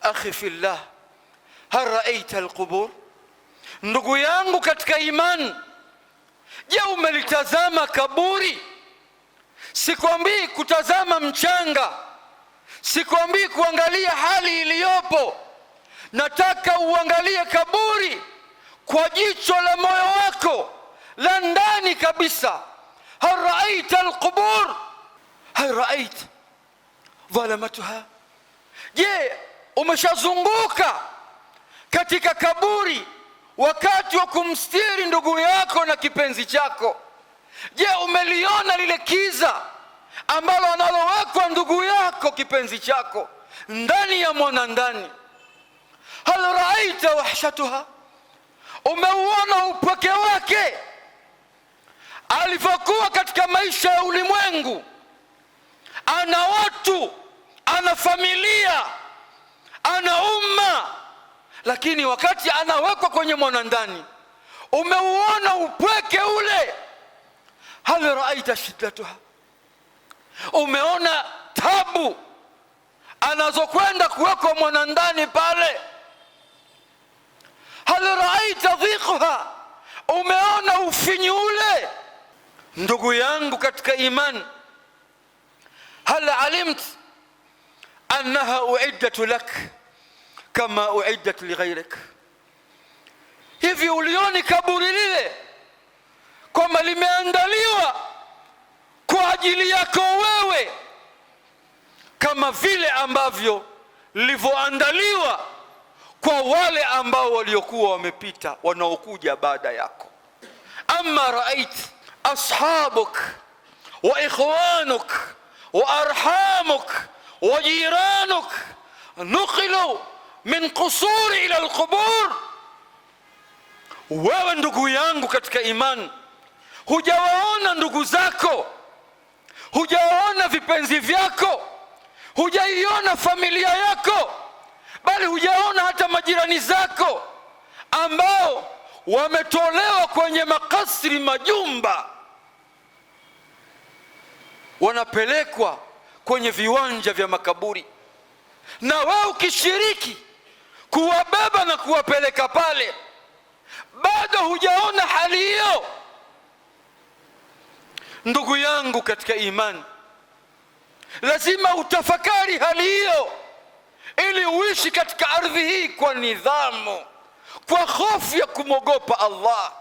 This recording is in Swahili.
Akhi fillah, hal raaita alqubur, ndugu yangu katika imani, je, umelitazama kaburi? Sikwambii kutazama mchanga, sikwambii kuangalia hali iliyopo. Nataka uangalie kaburi kwa jicho la moyo wako la ndani kabisa. Hal raaita alqubur, hal raaita dhalamatuha, je, umeshazunguka katika kaburi wakati wa kumstiri ndugu yako na kipenzi chako? Je, umeliona lile kiza ambalo analowekwa ndugu yako kipenzi chako ndani ya mwanandani? Hal raaita wahshatuha, umeuona upweke wake alivyokuwa katika maisha ya ulimwengu? Ana watu, ana familia, ana umma, lakini wakati anawekwa kwenye mwanandani, umeuona upweke ule? Hal raaita shiddatuha, umeona tabu anazokwenda kuwekwa mwanandani pale? Hal raaita dhiqha, umeona ufinyu ule? Ndugu yangu katika imani, hal alimt annaha uiddat lak kama uiddat lighairik? Hivi ulioni kaburi lile kwamba limeandaliwa kwa ajili yako wewe kama vile ambavyo lilivyoandaliwa kwa wale ambao waliokuwa wamepita, wanaokuja baada yako? Amma raait ashabuk wa ikhwanuk wa arhamuk wa jiranuk nuqilu min qusuri ila alqubur. Wewe ndugu yangu katika imani, hujawaona ndugu zako, hujawaona vipenzi vyako, hujaiona familia yako, bali hujaona hata majirani zako ambao wametolewa kwenye makasri, majumba, wanapelekwa kwenye viwanja vya makaburi, na wewe ukishiriki kuwabeba na kuwapeleka pale, bado hujaona hali hiyo. Ndugu yangu katika imani, lazima utafakari hali hiyo ili uishi katika ardhi hii kwa nidhamu, kwa hofu ya kumwogopa Allah.